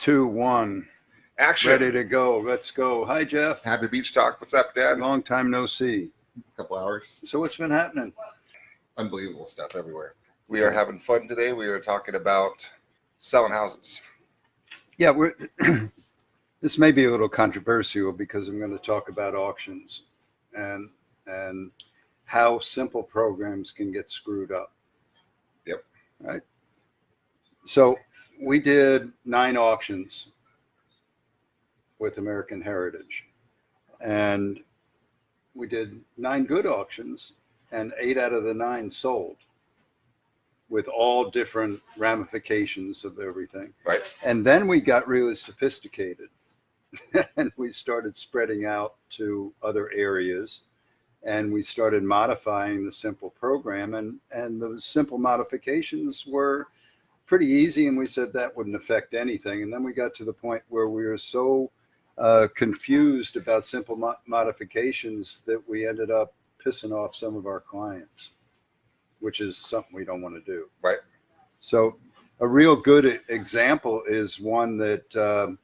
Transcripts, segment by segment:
2, 1. Action. Ready to go. Let's go. Hi, Jeff. Happy beach talk. What's up, Dad? Long time no see. A couple hours. So what's been happening? Unbelievable stuff everywhere. We are having fun today. We are talking about selling houses. Yeah, this may be a little controversial because I'm going to talk about auctions and how simple programs can get screwed up. Yep. Right. So we did 9 auctions with American Heritage, and we did 9 good auctions, and 8 out of the 9 sold, with all different ramifications of everything. Right. And then we got really sophisticated and we started spreading out to other areas, and we started modifying the simple program, and those simple modifications were pretty easy, and we said that wouldn't affect anything. And then we got to the point where we were so confused about simple modifications that we ended up pissing off some of our clients, which is something we don't want to do. Right. So a real good example is one that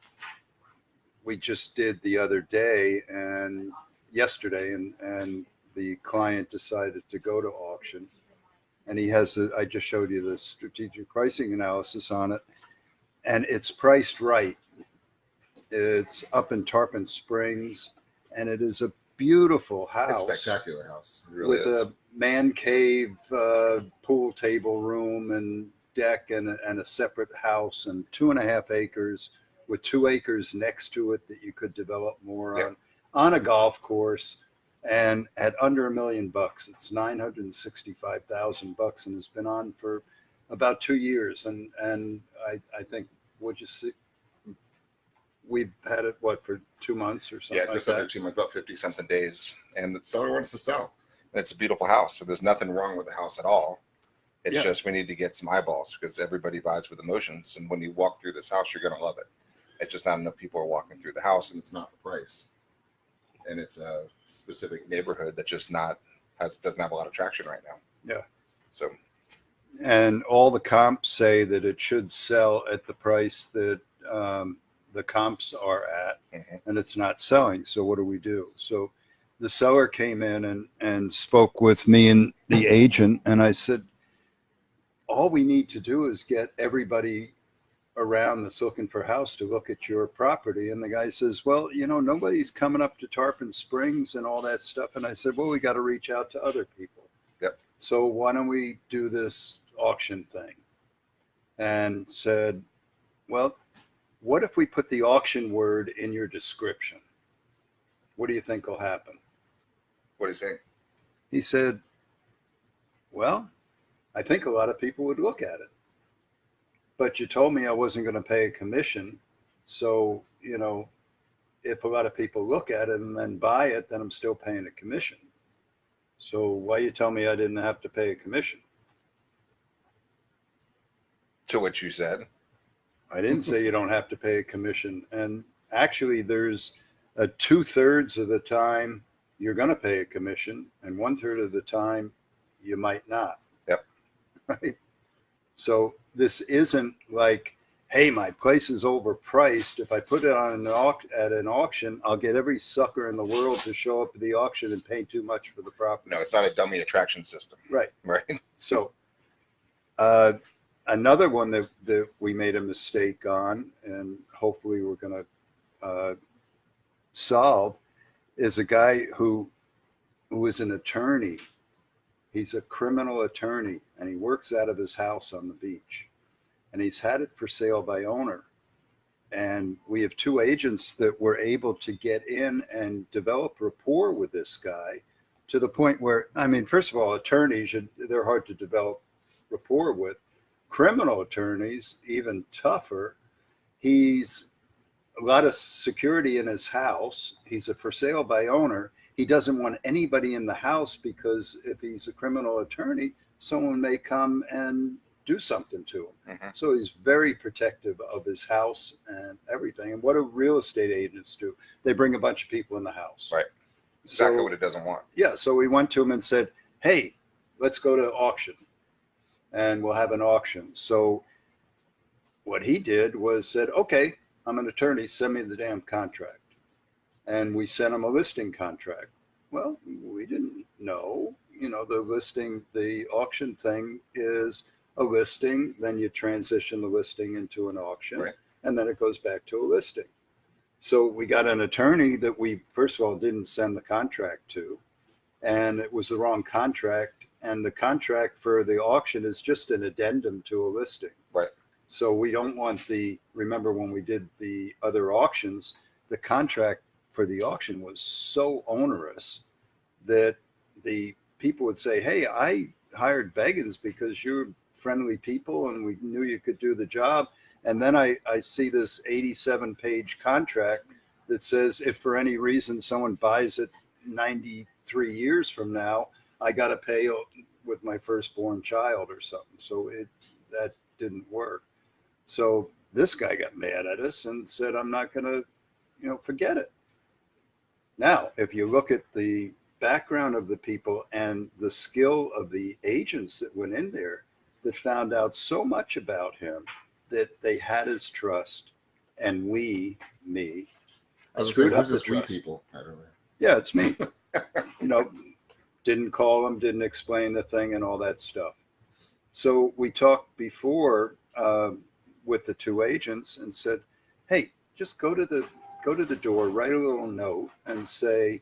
we just did the other day and yesterday, and the client decided to go to auction, and he has I just showed you the strategic pricing analysis on it, and it's priced right. It's up in Tarpon Springs, and it is a beautiful house. It's a spectacular house. It really with is. A man cave, pool table room, and deck, and a separate house, and 2.5 acres with 2 acres next to it that you could develop more on a golf course, and at under $1 million. It's $965,000 and has been on for about 2 years. And I think we've had it for 2 months or something. Yeah, just under 2 months, about 50 something days. And the seller wants to sell. And it's a beautiful house. So there's nothing wrong with the house at all. It's just we need to get some eyeballs, because everybody buys with emotions. And when you walk through this house, you're going to love it. It's just not enough people are walking through the house, and it's not the price. And it's a specific neighborhood that just doesn't have a lot of traction right now. Yeah. So. And all the comps say that it should sell at the price that the comps are at, and it's not selling. So what do we do? So the seller came in and spoke with me and the agent, and I said, all we need to do is get everybody around that's looking for a house to look at your property. And the guy says, well, nobody's coming up to Tarpon Springs and all that stuff. And I said, well, we got to reach out to other people. Yep. So why don't we do this auction thing? And said, well, what if we put the auction word in your description? What do you think will happen? What do you think? He said, well, I think a lot of people would look at it. But you told me I wasn't going to pay a commission. So, if a lot of people look at it and then buy it, then I'm still paying a commission. So why you tell me I didn't have to pay a commission? To what you said. I didn't say you don't have to pay a commission. And actually, there's a 2/3 of the time you're going to pay a commission, and 1/3 of the time you might not. Yep. Right. So this isn't like, hey, my place is overpriced. If I put it on at an auction, I'll get every sucker in the world to show up at the auction and pay too much for the property. No, it's not a dummy attraction system. Right. Right. So another one that we made a mistake on, and hopefully we're going to solve, is a guy who is an attorney. He's a criminal attorney, and he works out of his house on the beach, and he's had it for sale by owner. And we have 2 agents that were able to get in and develop rapport with this guy to the point where, first of all, attorneys, they're hard to develop rapport with. Criminal attorneys, even tougher. He's a lot of security in his house. He's a for sale by owner. He doesn't want anybody in the house, because if he's a criminal attorney, someone may come and do something to him. So he's very protective of his house and everything. And what do real estate agents do? They bring a bunch of people in the house. Right. Exactly what it doesn't want. Yeah. So we went to him and said, hey, let's go to auction, and we'll have an auction. So what he did was said, okay, I'm an attorney, send me the damn contract. And we sent him a listing contract. Well, we didn't know, the listing, the auction thing is a listing, then you transition the listing into an auction, Right. and then it goes back to a listing. So we got an attorney that we, first of all, didn't send the contract to, and it was the wrong contract. And the contract for the auction is just an addendum to a listing. Right. So we don't want remember when we did the other auctions, the contract for the auction was so onerous that the people would say, hey, I hired Beggins because you're friendly people and we knew you could do the job. And then I see this 87-page contract that says if for any reason someone buys it 93 years from now, I got to pay with my firstborn child or something. So that didn't work. So this guy got mad at us and said, I'm not going to, forget it. Now, if you look at the background of the people and the skill of the agents that went in there that found out so much about him that they had his trust, and me, I was screwed saying, up who's the this we trust. people? I don't know. Yeah, it's me. Didn't call him, didn't explain the thing and all that stuff. So we talked before with the two agents and said, hey, just go to the door, write a little note and say,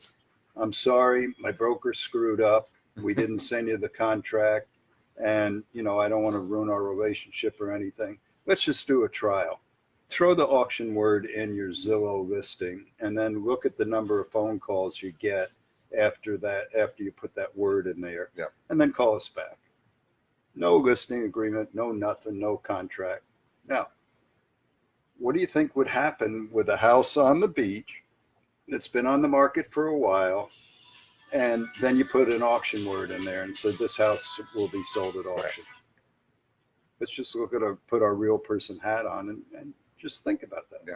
I'm sorry, my broker screwed up. We didn't send you the contract. And, I don't want to ruin our relationship or anything. Let's just do a trial. Throw the auction word in your Zillow listing and then look at the number of phone calls you get after you put that word in there. Yeah. And then call us back. No listing agreement, no nothing, no contract. Now, what do you think would happen with a house on the beach that's been on the market for a while, and then you put an auction word in there and said this house will be sold at auction? Right. Let's just put our real person hat on and just think about that. Yeah.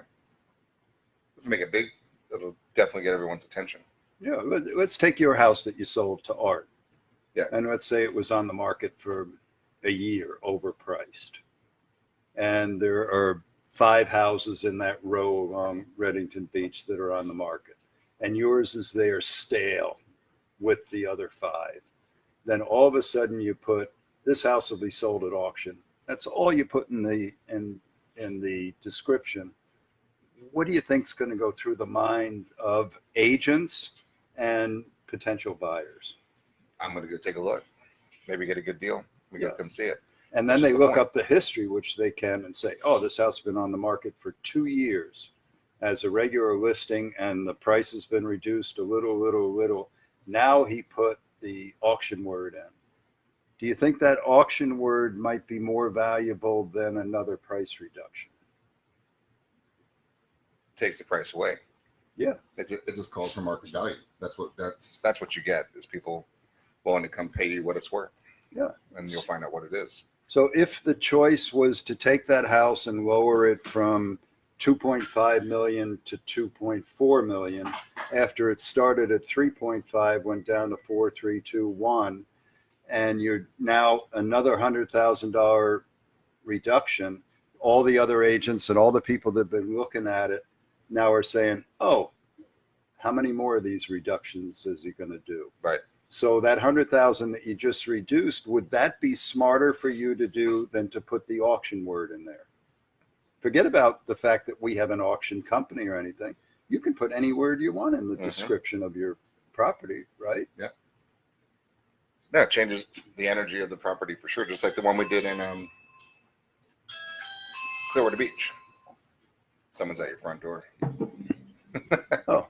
Let's make it big. It'll definitely get everyone's attention. Yeah. Let's take your house that you sold to Art. Yeah. And let's say it was on the market for a year, overpriced. And there are 5 houses in that row along Reddington Beach that are on the market. And yours is there stale with the other 5. Then all of a sudden you put, this house will be sold at auction. That's all you put in the description. What do you think is going to go through the mind of agents and potential buyers? I'm going to go take a look. Maybe get a good deal. We got to come see it. And then they look up the history, which they can, and say, oh, this house has been on the market for 2 years as a regular listing, and the price has been reduced a little. Now he put the auction word in. Do you think that auction word might be more valuable than another price reduction? Takes the price away. Yeah. It just calls for market value. That's what you get, is people willing to come pay you what it's worth. Yeah. And you'll find out what it is. So if the choice was to take that house and lower it from 2.5 million to 2.4 million, after it started at 3.5, went down to 4, 3, 2, 1, and you're now another $100,000 reduction, all the other agents and all the people that have been looking at it now are saying, oh, how many more of these reductions is he going to do? Right. So that 100,000 that you just reduced, would that be smarter for you to do than to put the auction word in there? Forget about the fact that we have an auction company or anything. You can put any word you want in the description of your property, right? Yeah. No, it changes the energy of the property for sure. Just like the one we did in Clearwater Beach. Someone's at your front door. Oh.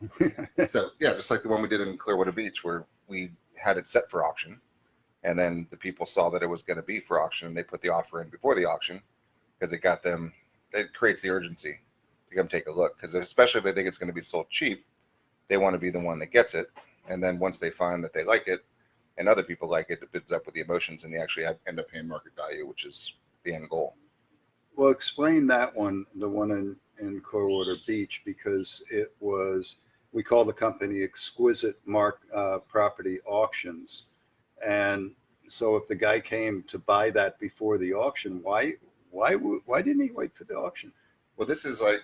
So yeah, just like the one we did in Clearwater Beach, where we had it set for auction, and then the people saw that it was going to be for auction, and they put the offer in before the auction because it got them. It creates the urgency to come take a look, because especially if they think it's going to be sold cheap, they want to be the one that gets it. And then once they find that they like it and other people like it, it bids up with the emotions, and you actually end up paying market value, which is the end goal. Well, explain that one, the one in Clearwater Beach, because it was, we call the company Exquisite Property Auctions. And so if the guy came to buy that before the auction, why didn't he wait for the auction? Well, this is like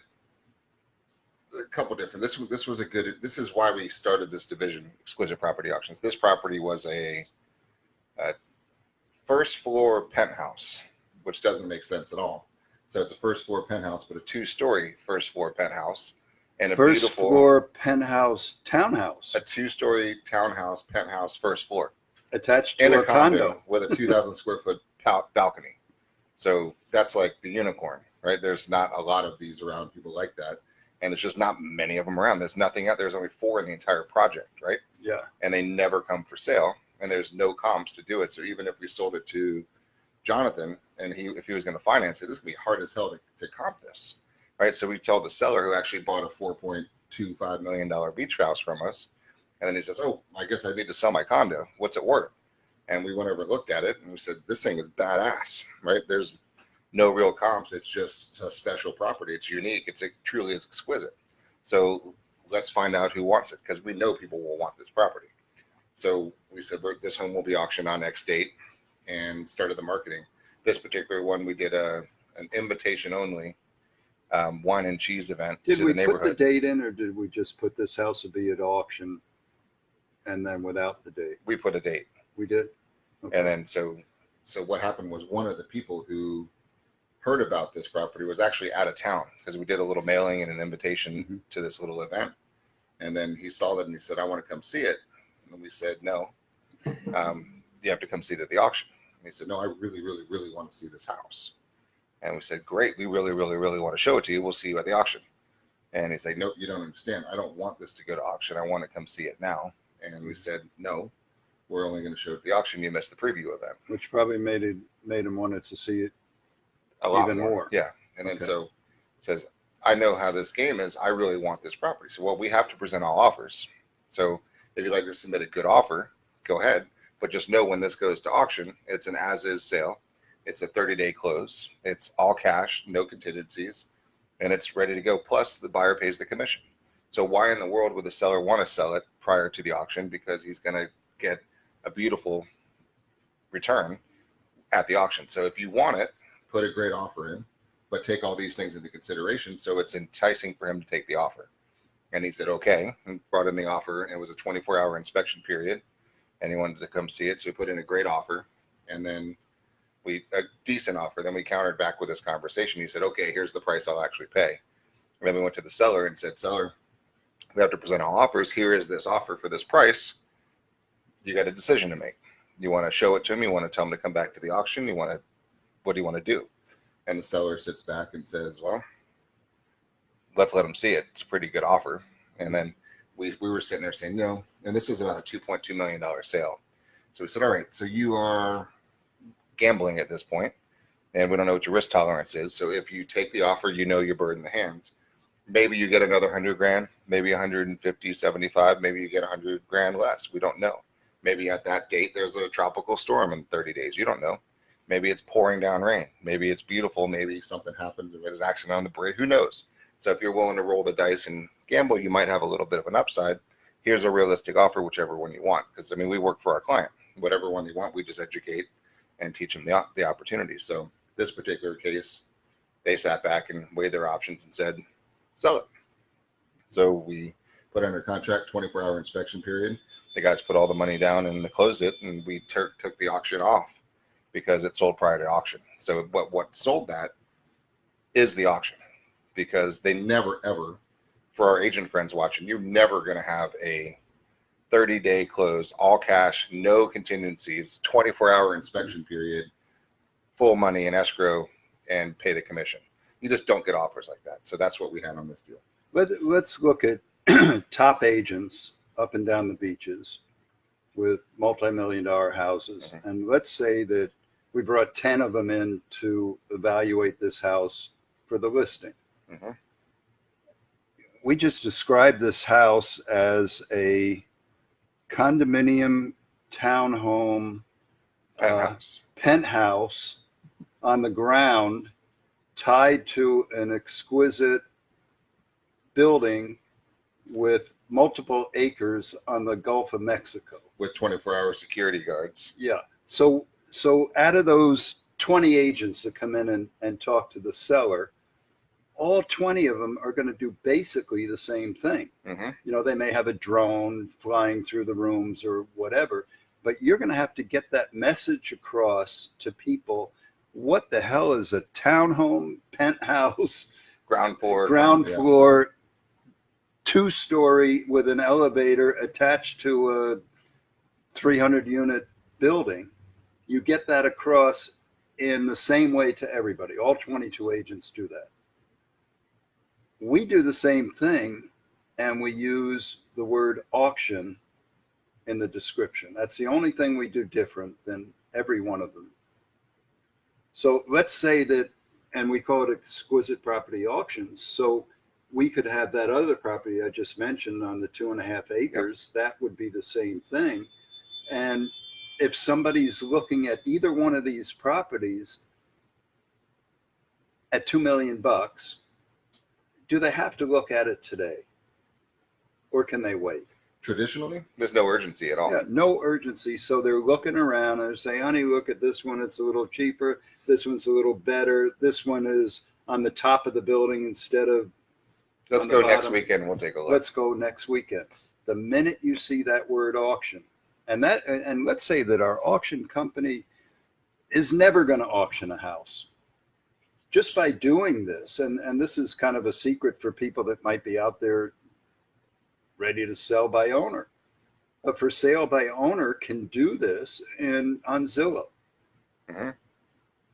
a couple different. This was a good. This is why we started this division, Exquisite Property Auctions. This property was a first floor penthouse, which doesn't make sense at all. So it's a first floor penthouse, but a 2-story first floor penthouse, and a First beautiful floor penthouse townhouse a 2-story townhouse penthouse first floor attached in to a a condo condo. with a 2,000 square foot balcony. So that's like the unicorn, right? There's not a lot of these around, people like that, and it's just not many of them around. There's nothing out. There's only 4 in the entire project, right? Yeah. And they never come for sale, and there's no comps to do it. So even if we sold it to Jonathan, and if he was going to finance it, it's going to be hard as hell to comp this, right? So we told the seller, who actually bought a $4.25 million beach house from us, and then he says, "Oh, I guess I need to sell my condo. What's it worth?" And we went over and looked at it, and we said, "This thing is badass, right? There's no real comps. It's just a special property. It's unique. It's truly exquisite. So let's find out who wants it, because we know people will want this property." So we said, "This home will be auctioned on X date," and started the marketing. This particular one, we did an invitation only wine and cheese event Did to we the neighborhood. put the date in, or did we just put this house will be at auction and then without the date? We put a date, We did? Okay. and then so what happened was, one of the people who heard about this property was actually out of town, because we did a little mailing and an invitation to this little event. and then he saw that and he said, "I want to come see it." And we said, "No, you have to come see it at the auction." And he said, "No, I really, really, really want to see this house." And we said, "Great, we really, really, really want to show it to you. We'll see you at the auction." And he's like, "Nope, you don't understand. I don't want this "To go to auction, I want to come see it now." And we said, "No, we're only going to show it The auction, you missed the preview event. Which probably made him wanted to see it. A lot Even more. Yeah. And then Okay. so says, "I know how this game is. I really want this property." So, well, we have to present all offers. So if you'd like to submit a good offer, go ahead. But just know, when this goes to auction, it's an as-is sale. It's a 30-day close. It's all cash, no contingencies, and it's ready to go. Plus, the buyer pays the commission. So why in the world would the seller want to sell it prior to the auction? Because he's going to get a beautiful return at the auction. So if you want it, put a great offer in, but take all these things into consideration. so it's enticing for him to take the offer. And he said, okay, and brought in the offer. And it was a 24-hour inspection period, and he wanted to come see it. So we put in a great offer, and then a decent offer. Then we countered back with this conversation. He said, okay, here's the price I'll actually pay. And then we went to the seller and said, "Seller, we have to present all offers. Here is this offer for this price. You got a decision to make. You want to show it to him? You want to tell him to come back to the auction? What do you want to do?" And the seller sits back and says, "Well, Let's let him see it. It's a pretty good offer. And then we were sitting there saying, no, and this was about a $2.2 million sale. So we said, all right, so you are gambling at this point, and we don't know what your risk tolerance is. So if you take the offer, you know your bird in the hand. Maybe you get another 100 grand, maybe 150, 75, maybe you get 100 grand less. We don't know. Maybe at that date, there's a tropical storm in 30 days. You don't know. Maybe it's pouring down rain. Maybe it's beautiful. Maybe something happens. There's an accident on the bridge. Who knows? So if you're willing to roll the dice and gamble, you might have a little bit of an upside. Here's a realistic offer, whichever one you want. Because, I mean, we work for our client. Whatever one they want, we just educate and teach them the opportunities. So this particular case, they sat back and weighed their options and said, sell it. So we put under contract, 24-hour inspection period." the guys put all the money down and they closed it, and we took the auction off because it sold prior to auction. So what sold that is the auction, because they Never, ever. for our agent friends watching, you're never going to have a 30-day close, all cash, no contingencies, 24-hour Inspection period. full money in escrow, and pay the commission. You just don't get offers like that. So that's what we had On this deal. Let's look at top agents up and down the beaches with multi-million-dollar houses. Mhm. And let's say that we brought 10 of them in to evaluate this house for the listing. Mhm. We just described this house as a condominium townhome penthouse. penthouse on the ground tied to an exquisite building with multiple acres on the Gulf of Mexico. With 24-hour security guards. Yeah. So out of those 20 agents that come in and talk to the seller, all 20 of them are going to do basically the same thing. You know, they may have a drone flying through the rooms or whatever, but you're going to have to get that message across to people. What the hell is a townhome, penthouse, Ground floor. ground floor, 2-story with an elevator attached to a 300 unit building? You get that across in the same way to everybody. All 22 agents do that. We do the same thing, and we use the word auction in the description. That's the only thing we do different than every one of them. So let's say that, and we call it exquisite property auctions. So we could have that other property I just mentioned on the 2.5 acres. That would be the same thing. And if somebody's looking at either one of these properties at $2 million, do they have to look at it today? Or can they wait? Traditionally, There's no urgency at all. Yeah, no urgency. So they're looking around and they're saying, honey, look at this one. It's a little cheaper. This one's a little better. This one is on the top of the building instead of Let's on the go next bottom. weekend. We'll take a look. Let's go next weekend. The minute you see that word auction, and let's say that our auction company is never going to auction a house. Just by doing this, and this is kind of a secret for people that might be out there ready to sell by owner. But for sale by owner can do this on Zillow.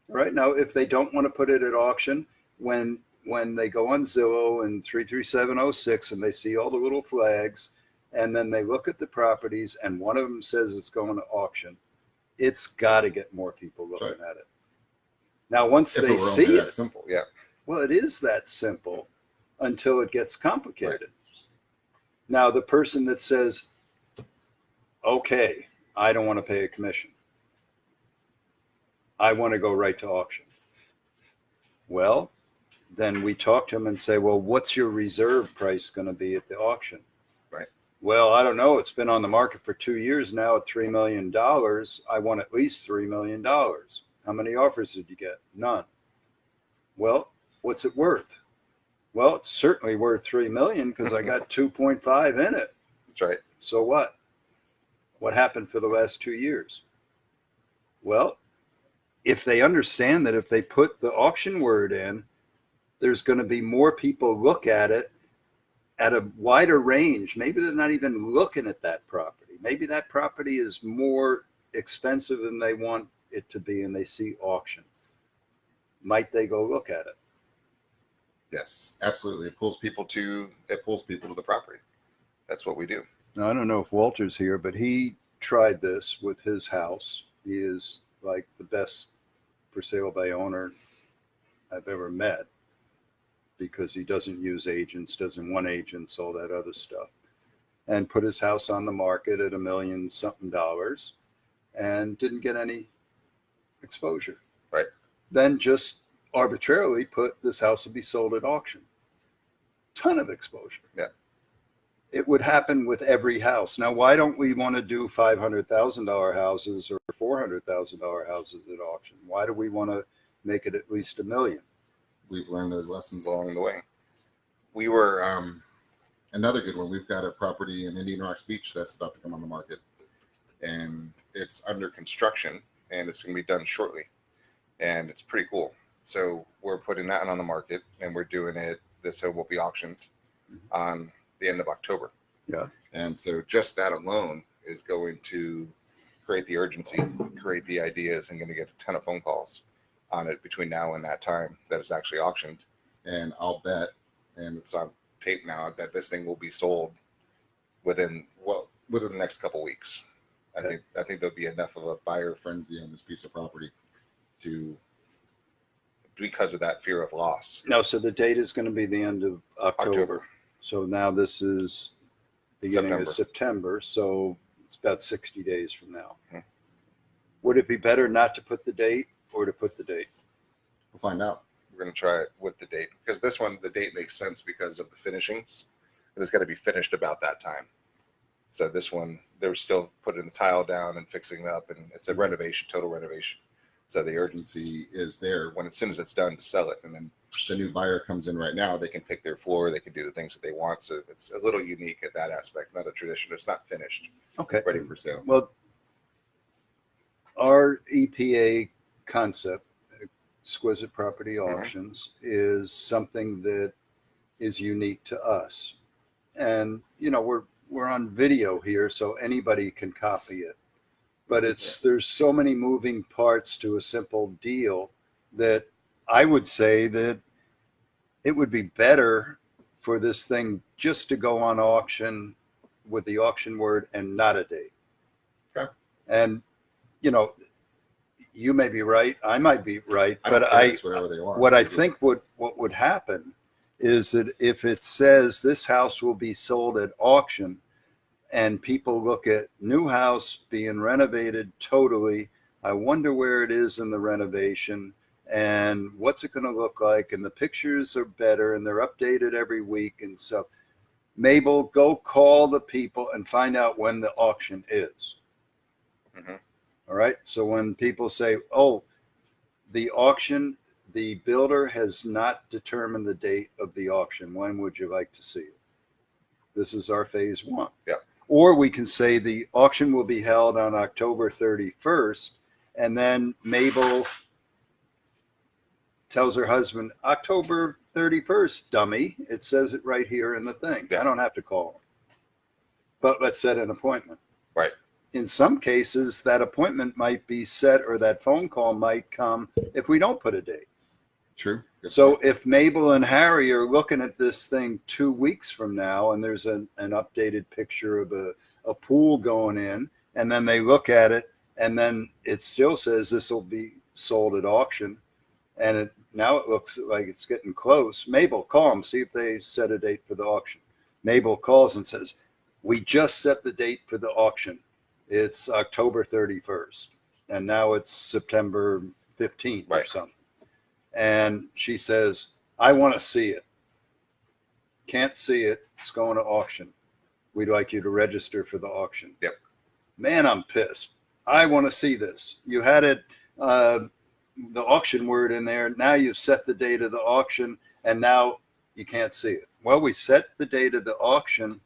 Right now, if they don't want to put it at auction, when they go on Zillow and 33706 and they see all the little flags, and then they look at the properties and one of them says it's going to auction, it's got to get more people looking at it. Now, once if they it were see only it, that simple. Yeah. well, it is that simple until it gets complicated. Now, the person that says, okay, I don't want to pay a commission. I want to go right to auction. Well, then we talk to them and say, well, what's your reserve price going to be at the auction? Right. Well, I don't know. It's been on the market for 2 years now at $3 million. I want at least $3 million. How many offers did you get? None. Well, what's it worth? Well, it's certainly worth $3 million because I got 2.5 in it. That's right. So what? What happened for the last 2 years? Well, if they understand that if they put the auction word in, there's going to be more people look at it at a wider range. Maybe they're not even looking at that property. Maybe that property is more expensive than they want it to be and they see auction. Might they go look at it? Yes, absolutely. It pulls people to the property. That's what we do. Now, I don't know if Walter's here, but he tried this with his house. He is like the best for sale by owner I've ever met because he doesn't use agents, doesn't want agents, all that other stuff, and put his house on the market at $1 million something and didn't get any exposure. Right. Then just arbitrarily put this house will be sold at auction. Ton of exposure. Yeah. It would happen with every house. Now, why don't we want to do $500,000 houses or $400,000 houses at auction? Why do we want to make it at least $1 million? We've learned those lessons. Along the way. We were another good one. We've got a property in Indian Rocks Beach that's about to come on the market, and It's under construction and it's going to be done shortly. And it's pretty cool. So we're putting that one on the market and we're doing it. This home will be auctioned on the end of October. Yeah. and so Just that alone is going to create the urgency, create the ideas, and going to get a ton of phone calls on it between now and that time that it's actually auctioned. and I'll bet, And it's on tape now that this thing will be sold within the next couple weeks. I think there'll be enough of a buyer frenzy on this piece of property to because of that fear of loss. No, so the date is going to be the end of October. So now this is beginning of September. So it's about 60 days from now. Would it be better not to put the date or to put the date? we'll find out. We're going to try it with the date because this one, the date makes sense because of the finishings. It was got to be finished about that time. So this one, they were still putting the tile down and fixing it up, and it's a renovation, total renovation. So the urgency Is there when as soon as it's done to sell it, and then the new buyer comes in right now, They can pick their floor, they can do the things that they want. So it's a little unique at that aspect, not a tradition. It's not finished, Okay. ready for sale. Well, our EPA concept, exquisite property auctions, is something that is unique to us. And, you know, we're on video here, so anybody can copy it. But there's so many moving parts to a simple deal that I would say that it would be better for this thing just to go on auction with the auction word and not a date. Okay. And, you know, you may be right, I might be right, I don't but care, it's whatever they want. what I think what would happen is that if it says this house will be sold at auction and people look at new house being renovated totally, I wonder where it is in the renovation and what's it going to look like, and the pictures are better and they're updated every week. And so Mabel, go call the people and find out when the auction is. All right. So when people say, oh, the auction, the builder has not determined the date of the auction, when would you like to see it? This is our phase one. Yeah. Or we can say the auction will be held on October 31st. And then Mabel tells her husband, October 31st, dummy. It says it right here in the thing. Yeah. I don't have to call him. But let's set an appointment. Right. In some cases, that appointment might be set, or that phone call might come if we don't put a date. True. Good So point. if Mabel and Harry are looking at this thing 2 weeks from now, and there's an updated picture of a pool going in, and then they look at it, and then it still says this will be sold at auction, and now it looks like it's getting close. Mabel, call them, see if they set a date for the auction. Mabel calls and says, we just set the date for the auction. It's October 31st, and now it's September 15th or something. And she says, I want to see it. Can't see it. It's going to auction. We'd like you to register for the auction. Yep. Man, I'm pissed. I want to see this. You had it, the auction word in there. Now you've set the date of the auction, and now you can't see it. Well, we set the date of the auction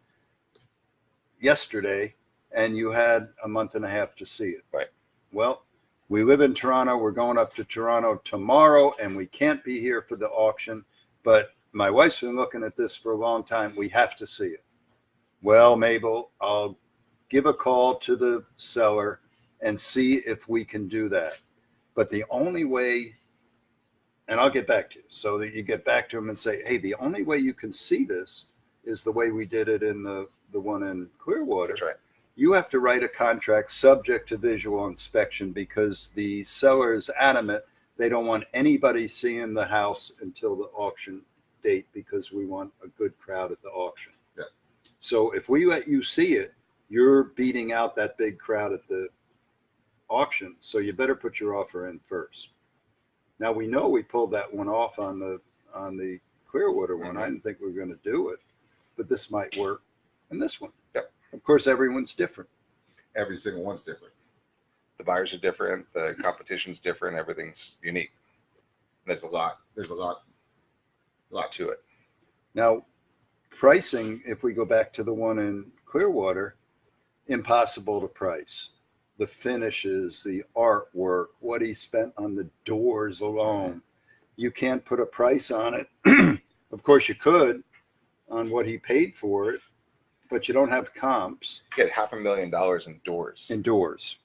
yesterday, and you had a month and a half to see it. Right. Well, we live in Toronto. We're going up to Toronto tomorrow, and we can't be here for the auction. But my wife's been looking at this for a long time. We have to see it. Well, Mabel, I'll give a call to the seller and see if we can do that. But the only way, and I'll get back to you, so that you get back to him and say, hey, the only way you can see this is the way we did it in the one in Clearwater. That's right. You have to write a contract subject to visual inspection, because the seller is adamant they don't want anybody seeing the house until the auction date, because we want a good crowd at the auction. Yeah. So if we let you see it, you're beating out that big crowd at the auction. So you better put your offer in first. Now we know we pulled that one off on the Clearwater one. I didn't think we were going to do it, but this might work in this one. Yep. Of course, everyone's different. Every single one's different. The buyers are different. The competition's different. Everything's unique. There's a lot To it. Now, pricing, if we go back to the one in Clearwater, impossible to price. The finishes, the artwork, what he spent on the doors alone. You can't put a price on it. Of course, you could on what he paid for it, but you don't have comps. You get $500,000 in doors. In doors.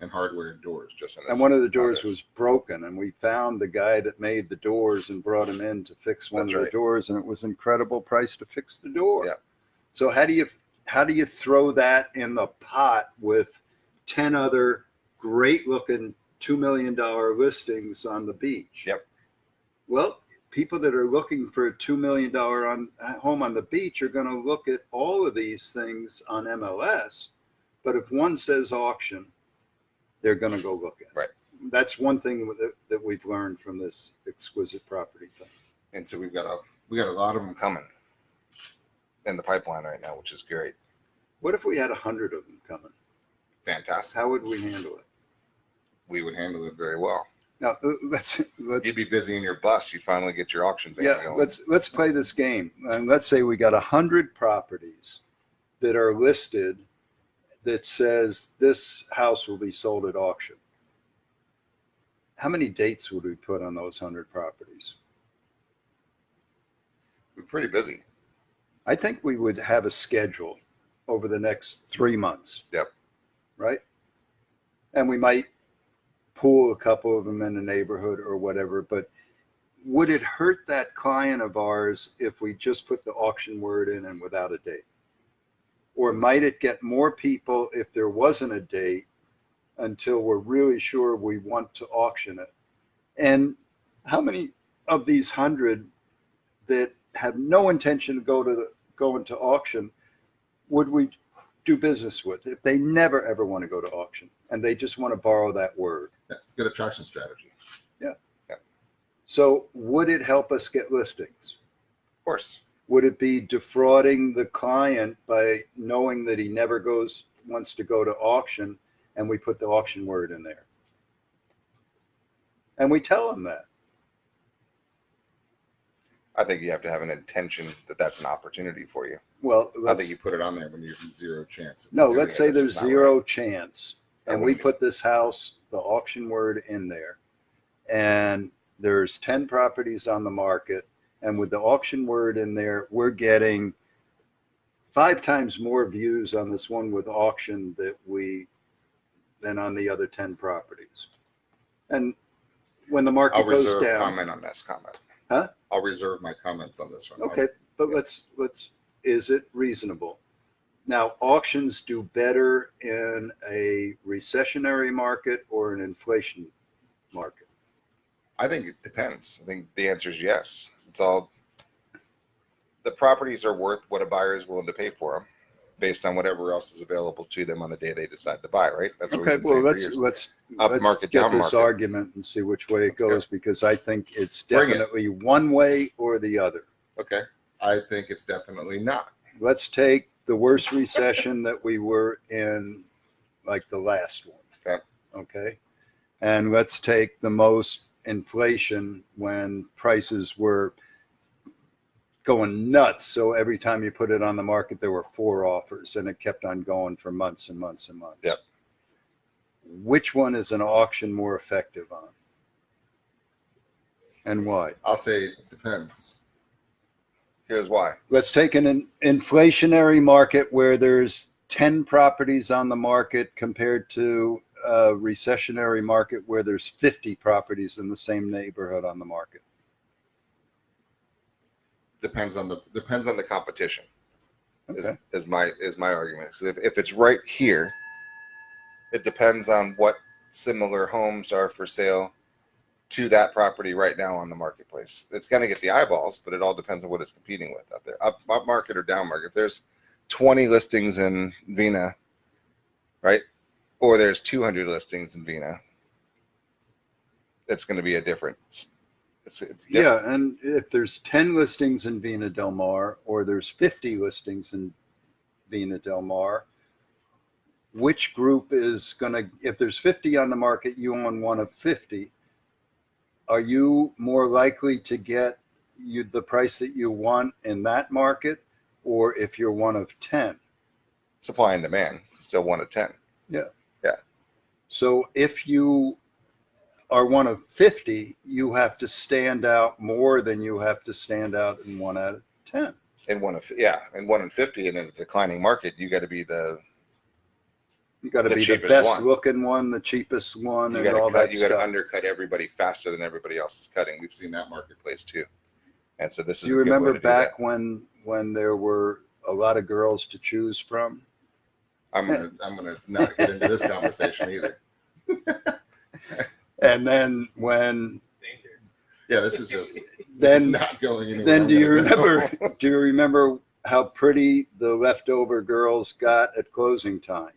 and hardware and doors just in this. And one of the doors was broken, and we found the guy that made the doors and brought him in to fix one That's of the right. doors, and it was incredible price to fix the door. Yeah. So how do you throw that in the pot with 10 other great looking $2 million listings on the beach? Yep. Well, people that are looking for a $2 million home on the beach are going to look at all of these things on MLS. But if one says auction, they're going to go look at it. Right. That's one thing that we've learned from this exquisite property thing. And so we got a lot of them coming in the pipeline right now, which is great. What if we had 100 of them coming? Fantastic. How would we handle it? We would handle it very well. Now let's You'd be busy in your bus. You finally get your auction van yeah, going. let's play this game. And let's say we got 100 properties that are listed that says this house will be sold at auction. How many dates would we put on those 100 properties? We're pretty busy. I think we would have a schedule over the next 3 months. Yep. Right? And we might pool a couple of them in the neighborhood or whatever, but would it hurt that client of ours if we just put the auction word in and without a date? Or might it get more people if there wasn't a date until we're really sure we want to auction it? And how many of these 100 that have no intention to go into auction would we do business with if they never ever want to go to auction and they just want to borrow that word? Yeah, it's a good attraction strategy. So would it help us get listings? Of course. Would it be defrauding the client by knowing that he never wants to go to auction, and we put the auction word in there? And we tell him that. I think you have to have an intention that that's an opportunity for you. Well, I think you put it on there when you're in zero chance. no, let's say this there's is not zero chance, That and we wouldn't be- put this house, the auction word in there, and there's 10 properties on the market, and with the auction word in there, we're getting 5 times more views on this one with auction than on the other 10 properties. And when the market I'll goes reserve down, comment on this comment. Huh? I'll reserve my comments on this one. okay, but let's, is it reasonable? Now, auctions do better in a recessionary market or an inflation market? I think it depends. I think the answer is yes. It's all, the properties are worth what a buyer is willing to pay for them based on whatever else is available to them on the day they decide to buy, right? That's what Okay, we've been well, saying for let's years. Up market, get down this market. argument and see which way it Let's go. goes, because I think it's Bring it. definitely one way or the other. Okay. I think it's definitely not. Let's take the worst recession that we were in, like the last one. Okay. Okay. And let's take the most inflation when prices were going nuts. So every time you put it on the market, there were 4 offers, and it kept on going for months and months and months. Yep. Which one is an auction more effective on? And why? I'll say it depends. Here's why. Let's take an inflationary market where there's 10 properties on the market compared to a recessionary market where there's 50 properties in the same neighborhood on the market. Depends on the Competition Okay. is my argument. So if it's right here, it depends on what similar homes are for sale to that property right now on the marketplace. It's going to get the eyeballs, but it all depends on what it's competing with out there. Up market or down market. If there's 20 listings in Vina, right? Or there's 200 listings in Vina, it's going to be a difference. It's different. Yeah, and if there's 10 listings in Vina Del Mar, or there's 50 listings in Vina Del Mar, which group is going to, if there's 50 on the market, you own one of 50, are you more likely to get the price that you want in that market, or if you're one of 10? Supply and demand, still 1 of 10. So if you are one of 50, you have to stand out more than you have to stand out in 1 out of 10. And 1 in 50 in a declining market, you got to be the You got to The be the cheapest best one. looking one, the cheapest one, you and got all to that cut. You got to stuff. undercut everybody faster than everybody else is cutting. We've seen that marketplace too, and so this is. Do you remember back when there were a lot of girls to choose from? I'm gonna not get into this conversation either. And then when Yeah, this is just then not going anywhere. then I'm do you gonna go. remember do you remember how pretty the leftover girls got at closing time?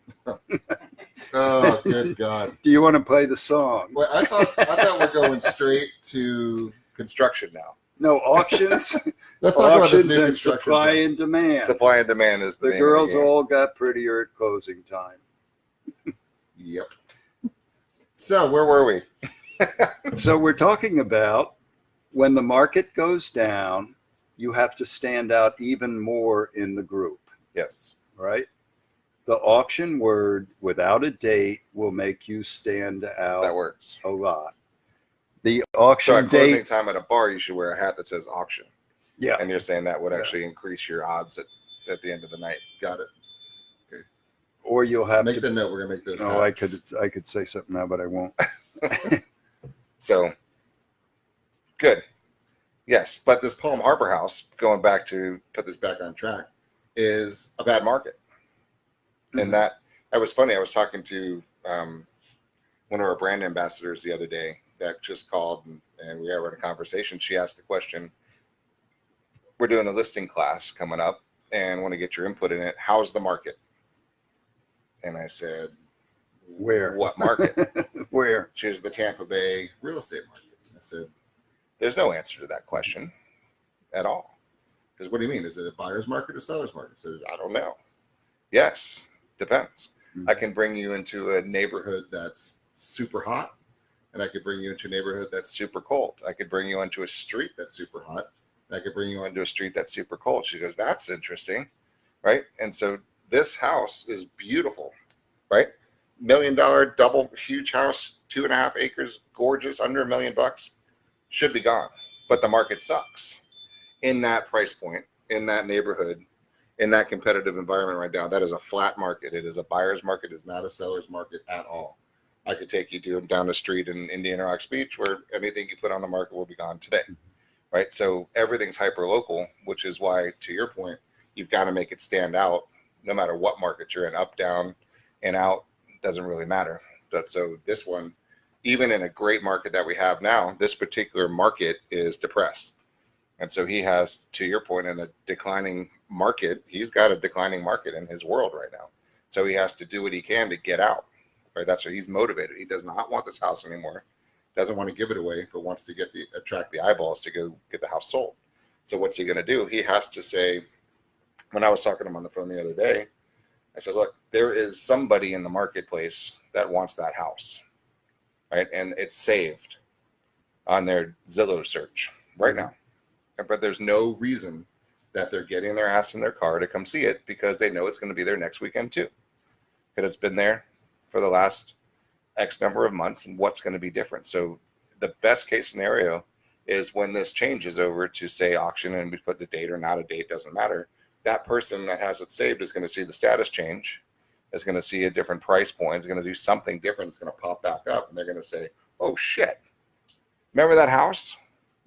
Oh, good God. Do you want to play the song? Well, I thought we're going straight to. construction now. No, auctions. Let's talk about this Auctions new and construction. supply thing. and demand. Supply and demand is the The name of girls game. all got prettier at closing time. Yep. So where were we? So we're talking about when the market goes down, you have to stand out even more in the group, Yes. right? The auction word without a date will make you stand That out works. a lot. The So auction at closing date, time at a bar, you should wear a hat that says auction. yeah, And you're saying that would Yeah. actually increase your odds at the end of the night. Got it. or you'll have Make to. the note. We're gonna make those. No, hats. I could say something now, but I won't. So good. Yes. But this Palm Harbor house, going back to put this back on track, is a bad market. And that was funny. I was talking to one of our brand ambassadors the other day that just called and we were having a conversation. She asked the question, we're doing a listing class coming up and want to get your input in it. How's the market? And I said, Where? What market? Where? She is the Tampa Bay real estate market. I said, There's no answer to that question at all. because what do you mean? Is it a buyer's market or seller's market? So I don't know. Yes, depends. Mhm. I can bring you into a neighborhood. that's super hot, and I could bring you into a neighborhood That's super cold. I could bring you into a street that's super hot, and I could bring you into into a street that's super cold. She goes, that's interesting, right? And so this house is beautiful, right? $1 million double huge house, 2.5 acres, gorgeous, under $1 million, should be gone. But the market sucks in that price point, in that neighborhood, in that competitive environment right now. That is a flat market. It is a buyer's market. It's not a seller's market at all. I could take you down the street in Indian Rocks Beach where anything you put on the market will be gone today, right? So everything's hyper local, which is why, to your point, you've got to make it stand out no matter what market you're in. Up, down, and out doesn't really matter. But so this one, even in a great market that we have now, this particular market is depressed. And so he has, to your point, in a declining market, he's got a declining market in his world right now. So he has to do what he can to get out. Right? That's why he's motivated. He does not want this house anymore. Doesn't want to give it away, but wants to attract the eyeballs to go get the house sold. So what's he going to do? He has to say, when I was talking to him on the phone the other day, I said, look, there is somebody in the marketplace that wants that house, right? And it's saved on their Zillow search right now. But there's no reason that they're getting their ass in their car to come see it because they know it's going to be there next weekend too. Because it's been there for the last X number of months, and what's going to be different. So the best case scenario is when this changes over to, say, auction, and we put the date or not a date, doesn't matter. That person that has it saved is going to see the status change, is going to see a different price point, is going to do something different. It's going to pop back up, and they're going to say, oh shit, remember that house?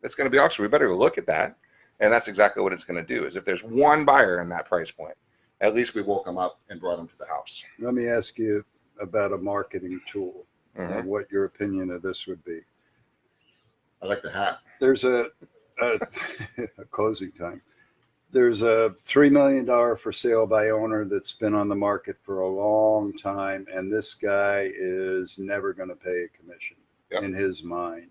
It's going to be auction. We better go look at that. And that's exactly what it's going to do, is if there's one buyer in that price point, at least we woke them up and brought them to the house. Let me ask you about a marketing tool and what your opinion of this would be. I like the hat. There's a closing time. There's a $3 million for sale by owner that's been on the market for a long time, and this guy is never going to pay a commission in his mind.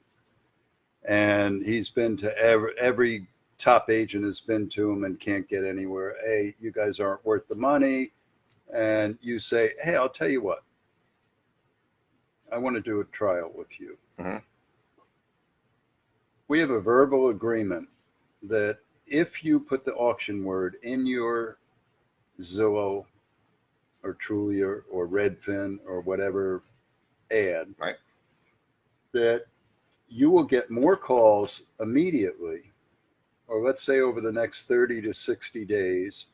And he's been to every top agent has been to him and can't get anywhere. Hey, you guys aren't worth the money. And you say, hey, I'll tell you what. I want to do a trial with you. We have a verbal agreement that if you put the auction word in your Zillow or Trulia or Redfin or whatever ad, right, that you will get more calls immediately, or let's say over the next 30 to 60 days,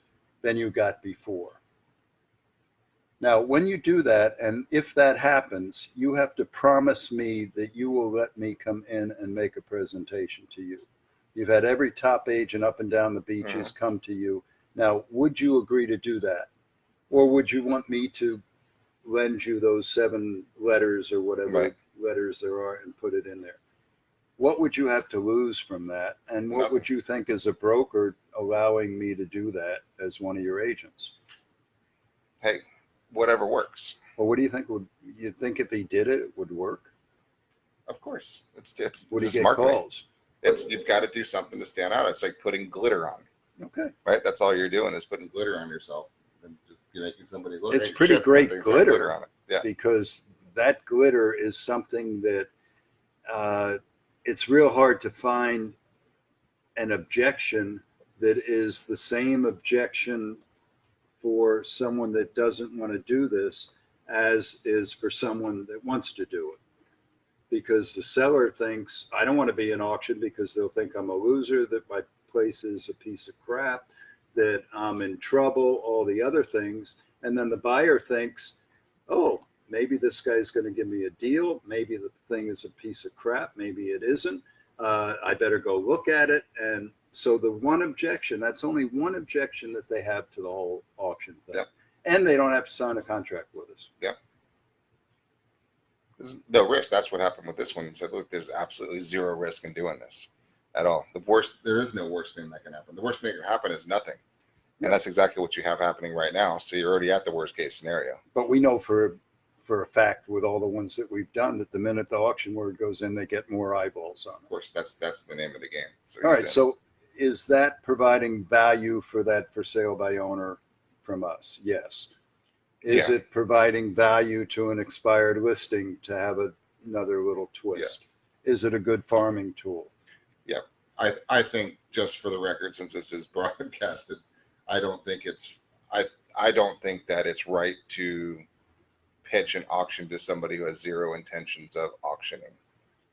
than you got before. Now, when you do that, and if that happens, you have to promise me that you will let me come in and make a presentation to you. You've had every top agent up and down the beaches come to you. Now, would you agree to do that? Or would you want me to lend you those 7 letters or whatever letters there are and put it in there? What would you have to lose from that? And what would you think as a broker allowing me to do that as one of your agents? Hey, whatever works. Well, what do you think you think if he did it, it would work? Of course. It's Would he just get marketing. calls? You've got to do something to stand out. It's like putting glitter on. Okay. Right? That's all you're doing is putting Glitter on yourself and just making somebody look. It's hey, pretty shit, great that thing's got glitter on it. Yeah. because that glitter is something that it's real hard to find an objection that is the same objection for someone that doesn't want to do this as is for someone that wants to do it. Because the seller thinks, I don't want to be in auction because they'll think I'm a loser, that my place is a piece of crap, that I'm in trouble, all the other things. And then the buyer thinks, oh, maybe this guy's going to give me a deal. Maybe the thing is a piece of crap. Maybe it isn't. I better go look at it. And so the one objection, that's only one objection that they have to the whole auction thing. Yep. And they don't have to sign a contract with us. Yep. There's no risk. That's what happened with this one. He said, look, there's absolutely zero risk in doing this at all. The worst, There is no worst thing that can happen. The worst thing that can happen is nothing. and that's exactly what you have happening right now. So you're already at the worst case scenario. But we know for a fact with all the ones that we've done that the minute the auction word goes in, they get more eyeballs on Of it. course, that's the name of the game. So All he's right. in. So is that providing value for that for sale by owner from us? Yes. Is Yeah. it providing value to an expired listing to have another little twist? Is it a good farming tool? I think, just for the record, since this is broadcasted, I don't think that it's right to pitch an auction to somebody who has zero intentions of auctioning.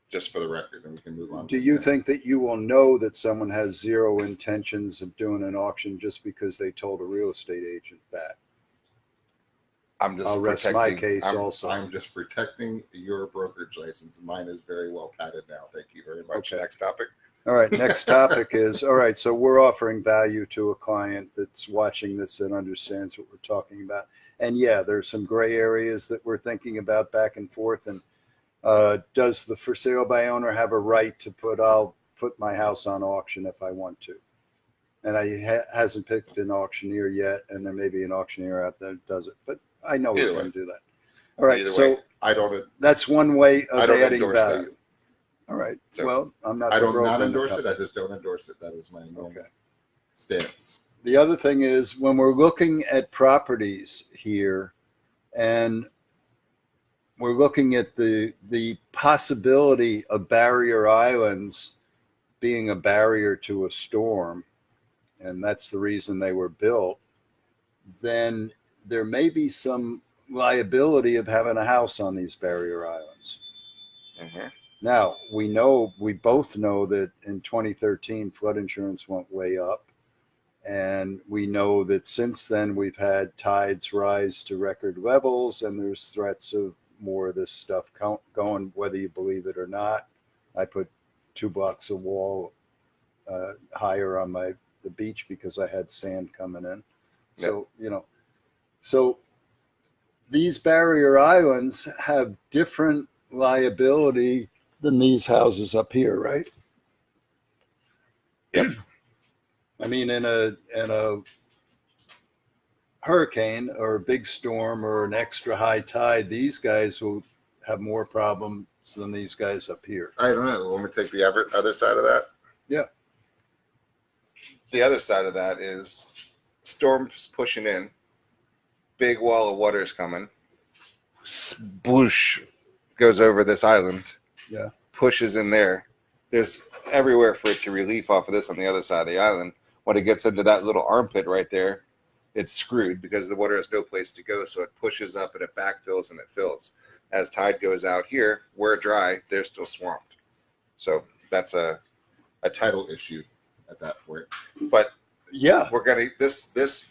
Just for the record, and we can move on. Do you think that you will know that someone has zero intentions of doing an auction just because they told a real estate agent that? I'm just I'll rest my protecting. case I'm, also. I'm just protecting your brokerage license. Mine is very well padded now. Thank you very much. Okay. Next topic. All right, next topic is, all right, so we're offering value to a client that's watching this and understands what we're talking about. And yeah, there's some gray areas that we're thinking about back and forth. And does the for sale by owner have a right to I'll put my house on auction if I want to? And hasn't picked an auctioneer yet, and there may be an auctioneer out there that does it, but I know he's Either going way. to do that. All right, Either so way, I don't that's one way I of don't adding endorse that. value. All right, So, well, I'm not. I the don't broker not in the endorse it. company. I just don't endorse it. That is my Okay. stance. The other thing is when we're looking at properties here and we're looking at the possibility of barrier islands being a barrier to a storm, and that's the reason they were built, then there may be some liability of having a house on these barrier islands. Mhm. Now, we both know that in 2013, flood insurance went way up. And we know that since then, we've had tides rise to record levels, and there's threats of more of this stuff going, whether you believe it or not. I put 2 blocks of wall higher on the beach because I had sand coming in. So, so these barrier islands have different liability than these houses up here, right? Yep. I mean, in a hurricane or a big storm or an extra high tide, these guys will have more problems than these guys up here. I don't know. Want me to take the other side of that? Yeah. The other side of that is storms pushing in, big wall of water is coming, sploosh goes over this island, Yeah. pushes in there. There's everywhere for it to relief off of this on the other side of the island. When it gets into that little armpit right there, it's screwed because the water has no place to go. So it pushes up and it backfills and it fills. As tide goes out here, we're dry, they're still swamped. So that's a Title issue at that point. but Yeah. we're gonna this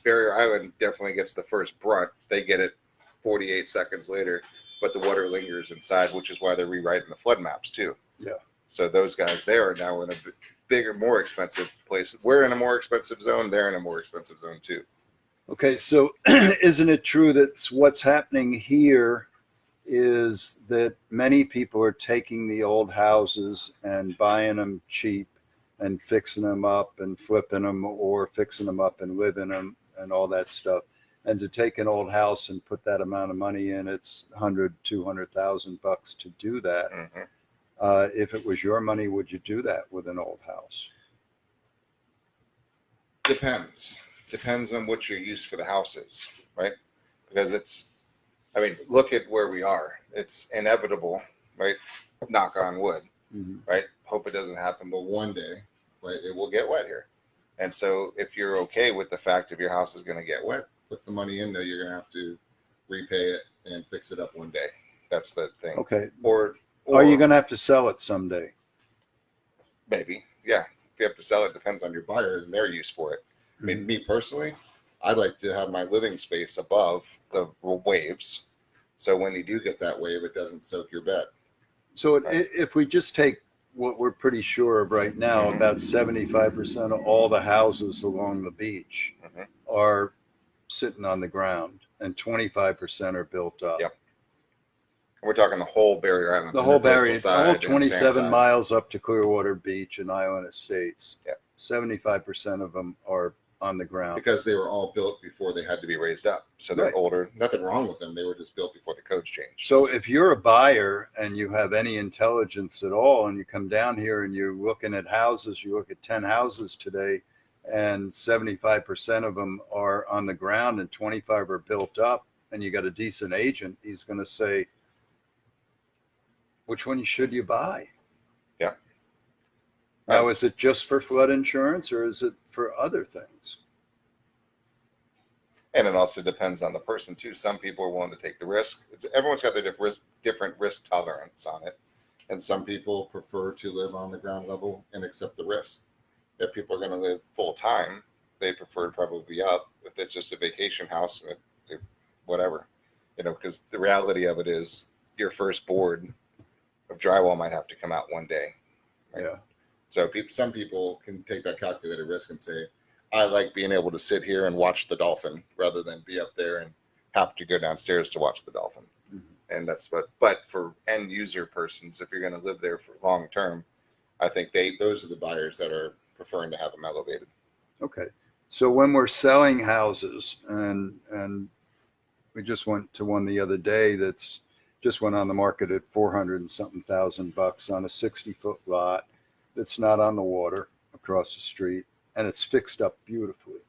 barrier island definitely gets the first brunt. They get it 48 seconds later, but the water lingers inside, which is why they're rewriting the flood maps too. Yeah. So those guys there are now in a bigger, more expensive place. We're in a more expensive zone. They're in a more expensive zone too. Okay. So isn't it true that what's happening here is that many people are taking the old houses and buying them cheap and fixing them up and flipping them or fixing them up and living them and all that stuff. And to take an old house and put that amount of money in, it's $100,000-$200,000 to do that. Mm-hmm. If it was your money, would you do that with an old house? Depends on what your use for the house is, right? Because look at where we are. it's inevitable, right? Knock on wood, Mhm. right? Hope it doesn't happen, but one day, right, it will get wet here. And so if you're okay with the fact if your house is going to get wet, put the money in there. You're going to have to repay it and fix it up one day. That's the thing. Okay. Or Are you going to have to sell it someday? maybe, yeah. If you have to sell it, depends on your buyer and their use for it. I mean, me personally, I'd like to have my living space above the waves. So when you do get that wave, it doesn't soak your bed. So Right. if we just take what we're pretty sure of right now, about 75% of all the houses along the beach Mhm. are sitting on the ground and 25% are built up. Yep. We're talking the whole barrier islands. The and whole coastal barrier, the side whole and 27 sand side. miles up to Clearwater Beach and Island Estates, Yep. 75% of them are on the ground. Because they were all built before they had To be raised up. So they're Right. older. nothing wrong with them. They were just built Before the codes changed. So if you're a buyer and you have any intelligence at all and you come down here and you're looking at houses, you look at 10 houses today and 75% of them are on the ground and 25 are built up and you got a decent agent, he's going to say, which one should you buy? Yeah. Now, is it just for flood insurance or is it for other things? And it also depends on the person too. Some people are willing to take the risk. Everyone's got their different risk tolerance on it. and some people prefer to live on the ground level and accept the risk. If people are going to live full time, they prefer to probably be up. If it's just a vacation house, whatever, because the reality of it is your first board of drywall might have to come out one day. Right? Yeah. So Some people can take that calculated risk and say, I like being able to sit here and watch the dolphin rather than be up there and have to go downstairs to watch the dolphin. Mhm. And that's but for end user persons, if you're going to live there for long term, I think those are the buyers that are preferring to have them elevated. Okay. So when we're selling houses and we just went to one the other day that's just went on the market at 400 and something thousand bucks on a 60-foot lot that's not on the water across the street and it's fixed up beautifully.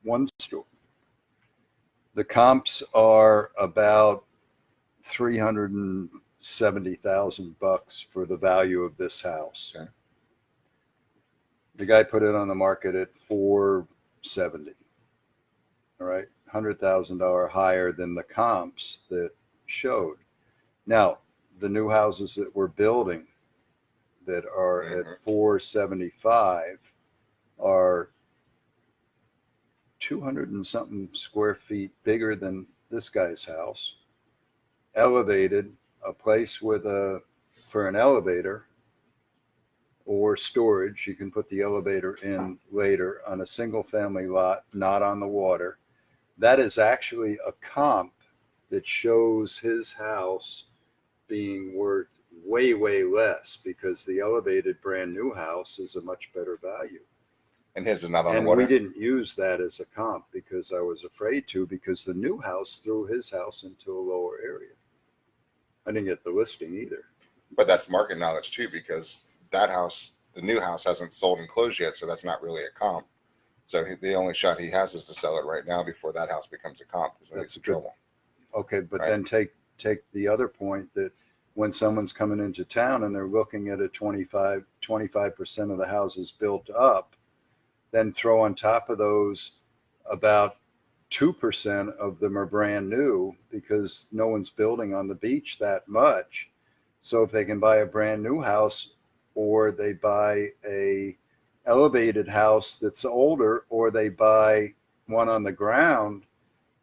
One story. The comps are about 370,000 bucks for the value of this house. Okay. The guy put it on the market at 470. All right, $100,000 higher than the comps that showed. Now, the new houses that we're building that are Mhm. at 475 are 200 and something square feet bigger than this guy's house. Elevated, a place for an elevator or storage. You can put the elevator in later on a single family lot, not on the water. That is actually a comp that shows his house being worth way, way less because the elevated brand new house is a much better value. And his is not on And the water. we didn't use that as a comp because I was afraid to, because the new house threw his house into a lower area. I didn't get the listing either. But that's market knowledge too, because that house, the new house, hasn't sold and closed yet, so that's not really a comp. So the only shot he has is to sell it right now before that house becomes a comp, because then That's it's in good. trouble. Okay, but Right. then take the other point that when someone's coming into town and they're looking at a 25% of the houses built up, then throw on top of those about 2% of them are brand new because no one's building on the beach that much. So if they can buy a brand new house or they buy a elevated house that's older or they buy one on the ground,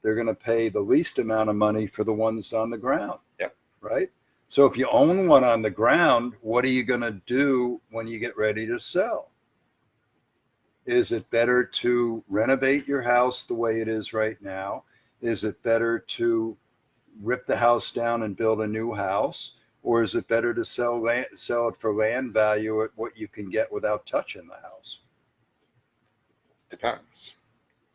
they're going to pay the least amount of money for the ones on the ground. Yep. Right? So if you own one on the ground, what are you going to do when you get ready to sell? Is it better to renovate your house the way it is right now? Is it better to rip the house down and build a new house? Or is it better to sell it for land value at what you can get without touching the house? Depends.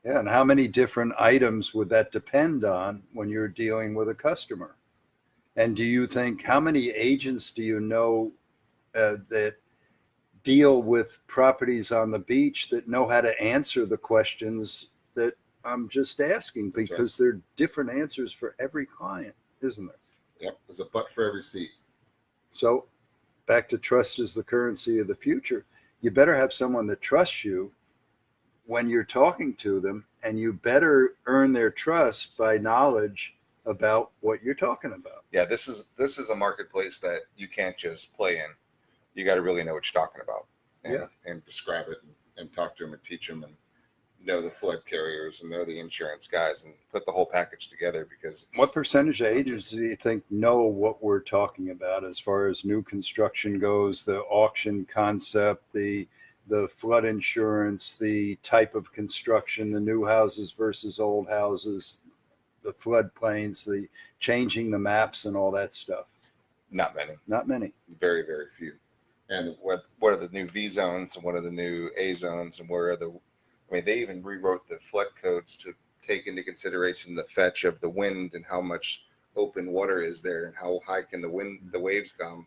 Yeah, and how many different items would that depend on when you're dealing with a customer? And do you think, how many agents do you know that deal with properties on the beach that know how to answer the questions that I'm just asking? That's Because there are different answers for every client, isn't there? Yep. There's a butt for every seat. So back to trust is the currency of the future. You better have someone that trusts you when you're talking to them, and you better earn their trust by knowledge about what you're talking about. Yeah, this is a marketplace that you can't just play in. You got to really know what you're talking about. And describe it and talk to them and teach them and know the flood carriers and know the insurance guys and put the whole package together, because What percentage of agents do you think know what we're talking about as far as new construction goes, the auction concept, the flood insurance, the type of construction, the new houses versus old houses, the floodplains, the changing the maps and all that stuff? Not many. Not many. very, very few. And what are the new V zones and what are the new A zones and where are the, I mean, they even rewrote the flood codes to take into consideration the fetch of the wind and how much open water is there and how high can the waves come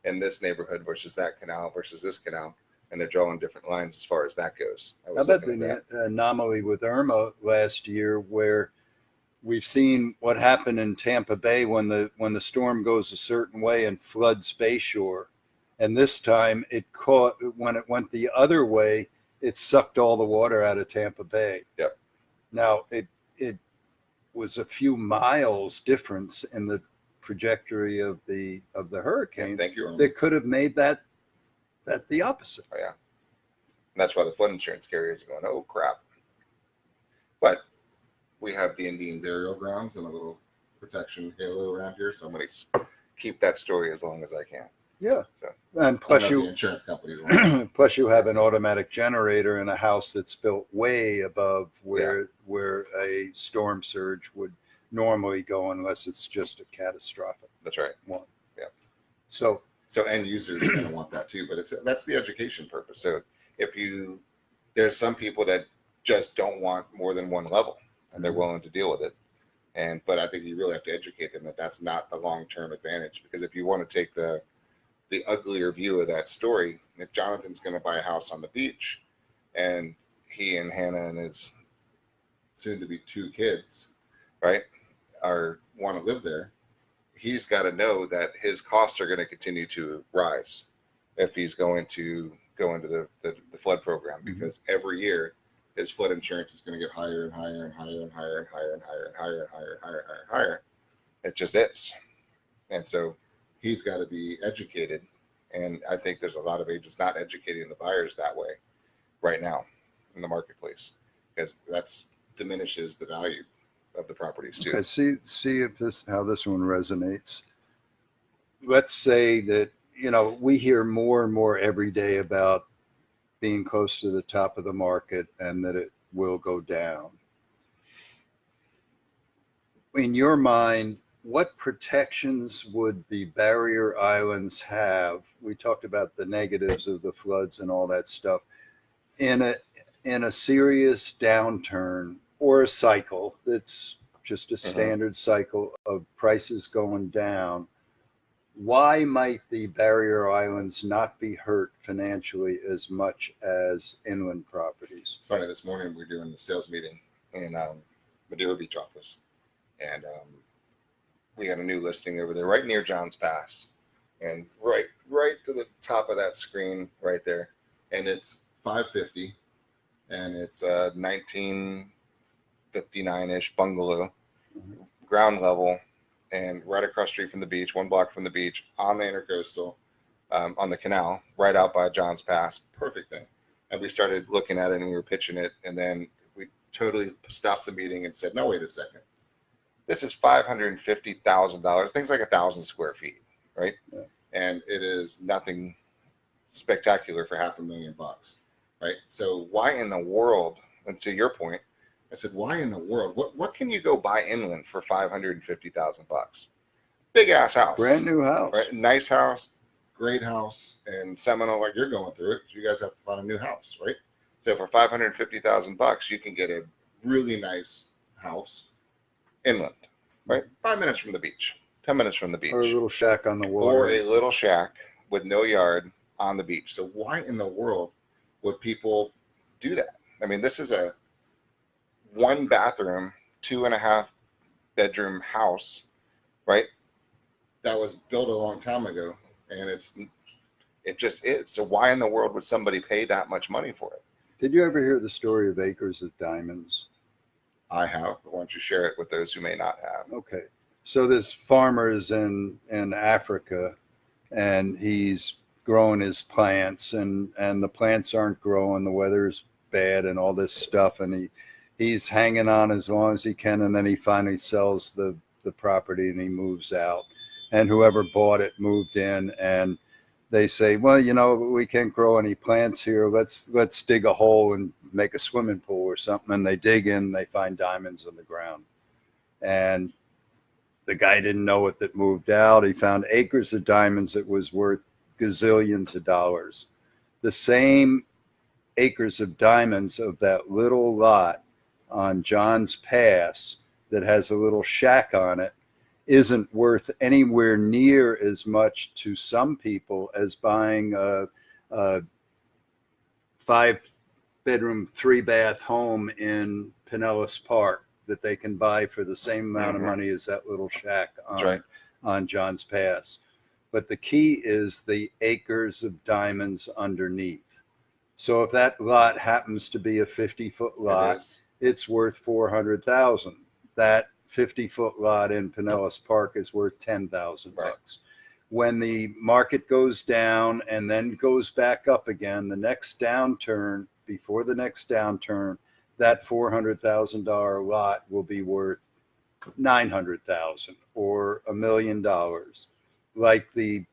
in this neighborhood versus that canal versus this canal. And they're drawing different lines as far as that goes. How about the anomaly with Irma last year, where we've seen what happened in Tampa Bay when the storm goes a certain way and floods Bayshore, and this time when it went the other way, it sucked all the water out of Tampa Bay. Yep. Now it was a few miles difference in the trajectory of the hurricane. Thank you. That could have made that the opposite. Oh, yeah. And that's why the flood insurance carriers are going, oh crap. But We have the Indian burial grounds and a little protection halo around here, so I'm going to keep that story as long as I can. Yeah. So, and plus the you insurance companies. plus you have an automatic generator in a house that's built way above where a storm surge would normally go, unless it's just a catastrophic that's right. one. Yeah. So End users are going to want that too, but that's the education purpose. So there's some people that just don't want more than one level and they're willing to deal with it. But I think you really have to educate them that that's not the long-term advantage, because if you want to take the uglier view of that story, if Jonathan's going to buy a house on the beach and he and Hannah and his soon to be 2 kids, right, want to live there, he's got to know that his costs are going to continue to rise if he's going to go into the flood program, because every year his flood insurance is going to get higher and higher and higher and higher and higher and higher and higher and higher and higher and higher and higher. It just is. And so he's got to be educated. And I think there's a lot of agents not educating the buyers that way right now in the marketplace, because that's diminishes the value of the properties too. okay, see if how this one resonates. Let's say that we hear more and more every day about being close to the top of the market and that it will go down. In your mind, what protections would the barrier islands have? We talked about the negatives of the floods and all that stuff. In a serious downturn or a cycle that's just a standard cycle of prices going down, why might the barrier islands not be hurt financially as much as inland properties? It's funny, this morning we were doing the sales meeting in Madeira Beach office, and we had a new listing over there right near John's Pass, and right to the top of that screen right there, and it's $550, and it's a 1959-ish bungalow, ground level, and right across the street from the beach, 1 block from the beach, on the intercoastal, on the canal, right out by John's Pass. Perfect thing. And we started looking at it and we were pitching it, and then we totally stopped the meeting and said, no, wait a second. This is $550,000. Things like 1,000 square feet, right? Yeah. And it is nothing spectacular for $500,000, right? So why in the world, and to your point, I said, why in the world? What can you go buy inland for $550,000? Big ass house, Brand new house. right? Nice house, great house, and Seminole, like you're going through it. You guys have to find a new house, right? So for $550,000, you can get a really nice house inland, right? 5 minutes from the beach, 10 minutes from the beach, Or a little shack on the water. or a little shack with no yard on the beach. So why in the world would people do that? I mean, this is a 1 bathroom, 2.5 bedroom house, right? that was built a long time ago, and It just is. So why in the world would somebody pay that much money for it? Did you ever hear the story of acres of diamonds? I have. But why don't you share it with those who may not have? Okay. So this farmer's in Africa, and he's growing his plants, and the plants aren't growing. The weather's bad and all this stuff. And he's hanging on as long as he can. And then he finally sells the property and he moves out, and whoever bought it moved in, and they say, well, we can't grow any plants here. Let's dig a hole and make a swimming pool or something. And they dig in, they find diamonds in the ground. And the guy didn't know it that moved out. He found acres of diamonds that was worth gazillions of dollars. The same acres of diamonds of that little lot on John's Pass that has a little shack on it isn't worth anywhere near as much to some people as buying a 5-bedroom, 3-bath home in Pinellas Park that they can buy for the same amount of money as that little shack on John's Pass. But the key is the acres of diamonds underneath. So if that lot happens to be a 50-foot lot, it's worth $400,000. That 50-foot lot in Pinellas Park is worth $10,000. Right. When the market goes down and then goes back up again, the next downturn, before the next downturn, that $400,000 lot will be worth $900,000 or $1 million. Like the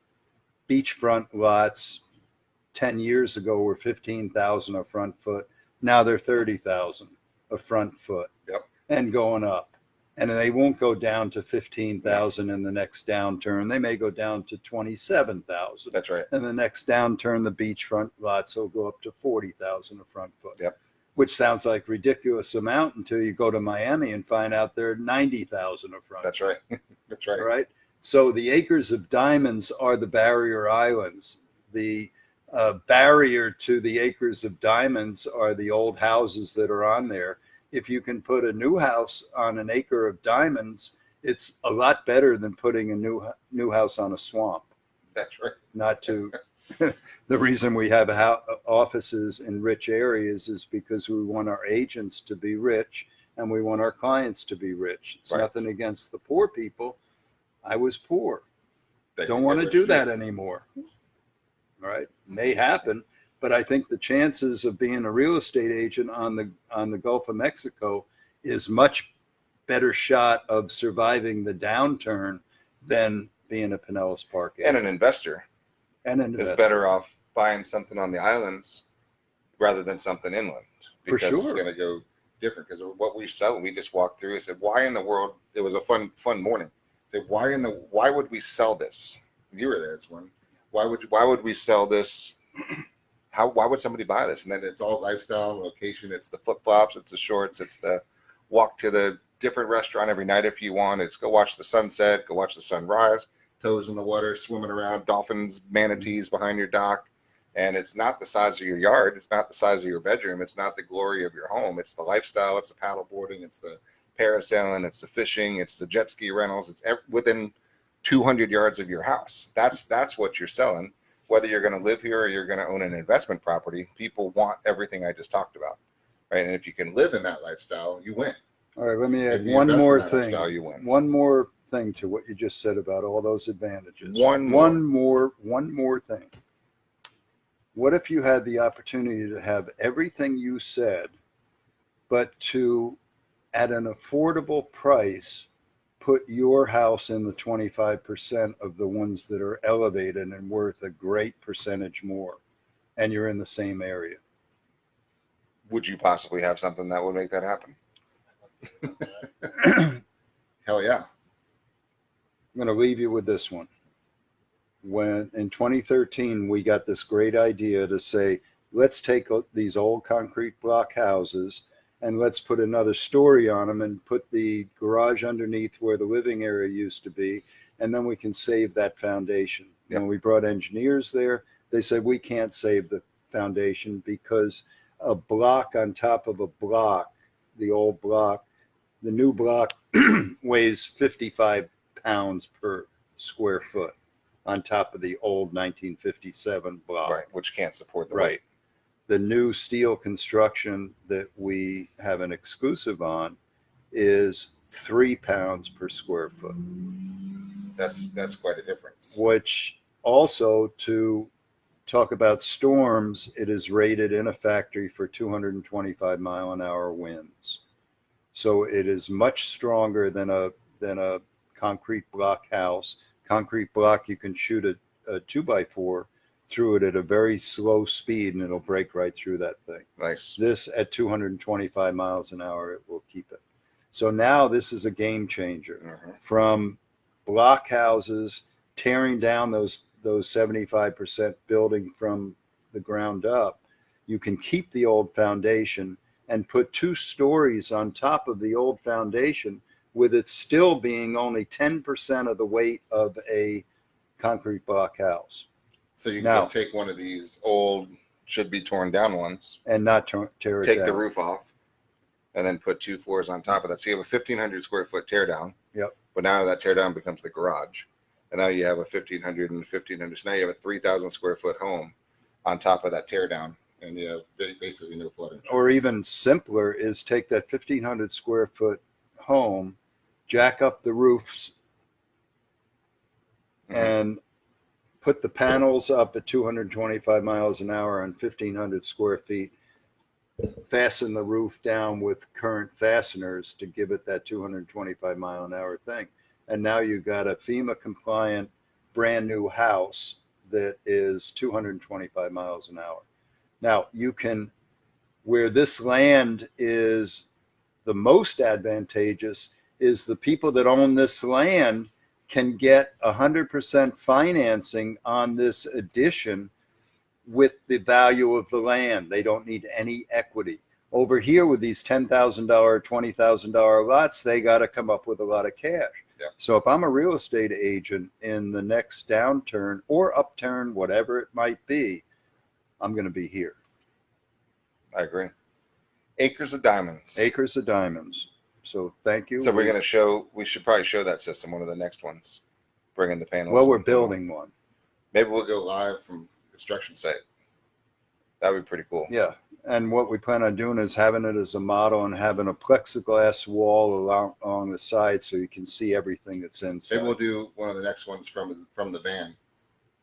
beachfront lots 10 years ago were $15,000 a front foot. Now they're $30,000 a front foot. Yep. And going up. And they won't go down to 15,000 in the next downturn. They may go down to 27,000. That's right. And the next downturn, the beachfront lots will go up to 40,000 a front foot. Yep. Which sounds like ridiculous amount until you go to Miami and find out they're 90,000 a front. That's right. That's right. Right. So the acres of diamonds are the barrier islands. The barrier to the acres of diamonds are the old houses that are on there. If you can put a new house on an acre of diamonds, it's a lot better than putting a new house on a swamp. That's right. Not to the reason we have offices in rich areas is because we want our agents to be rich and we want our clients to be rich. It's Right. nothing against the poor people. I was poor. They Don't can want get to do rich that too. anymore. All right. May happen, but I think the chances of being a real estate agent on the Gulf of Mexico is much better shot of surviving the downturn than being a Pinellas Park agent. And an investor is better off buying something on the islands rather than something inland. For Because sure. It's going to go different because what we sell, we just walked through and said, why in the world? It was a fun morning. Said, why would we sell this? You were there this morning. Why would we sell this? Why would somebody buy this? And then it's all lifestyle, location. It's the flip flops. It's the shorts. It's the walk to the different restaurant every night if you want. It's go watch the sunset. Go watch the sunrise. Toes in the water, swimming around, dolphins, manatees behind your dock. And it's not the size of your yard. It's not the size of your bedroom. It's not the glory of your home. It's the lifestyle. It's the paddle boarding. It's the parasailing. It's the fishing. It's the jet ski rentals. It's within 200 yards of your house. That's what you're selling. Whether you're going to live here or you're going to own an investment property, people want everything I just talked about, right? And if you can live in that lifestyle, you win. All right, let me If add you one invest in more that thing. lifestyle, you win. One more thing to what you just said about all those advantages. One more thing. What if you had the opportunity to have everything you said, but to, at an affordable price, put your house in the 25% of the ones that are elevated and worth a great percentage more, and you're in the same area? Would you possibly have something that would make that happen? Hell yeah. I'm going to leave you with this one. When in 2013, we got this great idea to say, let's take these old concrete block houses and let's put another story on them and put the garage underneath where the living area used to be. And then we can save that foundation. Yep. When we brought engineers there, they said, we can't save the foundation because a block on top of a block, the old block, the new block weighs 55 pounds per square foot on top of the old 1957 block. Right, which can't support the Right. weight. The new steel construction that we have an exclusive on is 3 pounds per square foot, That's quite a difference. which also, to talk about storms, it is rated in a factory for 225-mile-an-hour winds. So it is much stronger than a concrete block house. Concrete block, you can shoot a 2x4 through it at a very slow speed and it'll break right through that thing. Nice. This at 225 miles an hour, it will keep it. So now this is a game changer. Mhm. From block houses, tearing down those 75% building from the ground up, you can keep the old foundation and put 2 stories on top of the old foundation, with it still being only 10% of the weight of a concrete block house, So you Now- can take one of these Old, should be torn down ones. and not tear it Take down. the roof off, and then put 2 floors on top of that. So you have a 1,500 square foot tear down. Yep. But now that tear down becomes the garage, and now you have a 1,500 and 1,500. So now you have a 3,000 square foot home on top of that tear down. and you have basically no flood insurance. Or even simpler is take that 1,500 square foot home, jack up the roofs, Mhm. and put the panels up at 225 miles an hour on 1,500 square feet, fasten the roof down with current fasteners to give it that 225 mile an hour thing. And now you've got a FEMA compliant brand new house that is 225 miles an hour. Now you can, where this land is the most advantageous is the people that own this land can get 100% financing on this addition with the value of the land. They don't need any equity. Over here with these $10,000, $20,000 lots, they got to come up with a lot of cash. Yeah. So if I'm a real estate agent in the next downturn or upturn, whatever it might be, I'm going to be here. I agree. Acres of diamonds. Acres of diamonds. So thank you. So we're going to show, we should probably show that system, one of the next ones. Bring in the panels. Well, we're and- building one. Maybe we'll go live from construction site. That would be pretty cool. Yeah. And what we plan on doing is having it as a model and having a plexiglass wall along the side so you can see everything that's inside. Maybe we'll do one of the next ones from the van,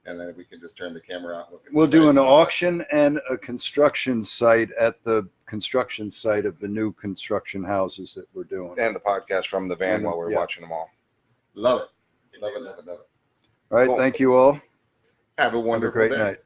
and then we can just turn the camera out. And look at the We'll do site an and all that. auction and a construction site at the construction site of the new construction houses that we're doing. And the podcast from the van And, while we're yeah. watching them all. Love it. Love it, love it, love it. All right. Cool. Thank you all. Have a Have a wonderful great day. night.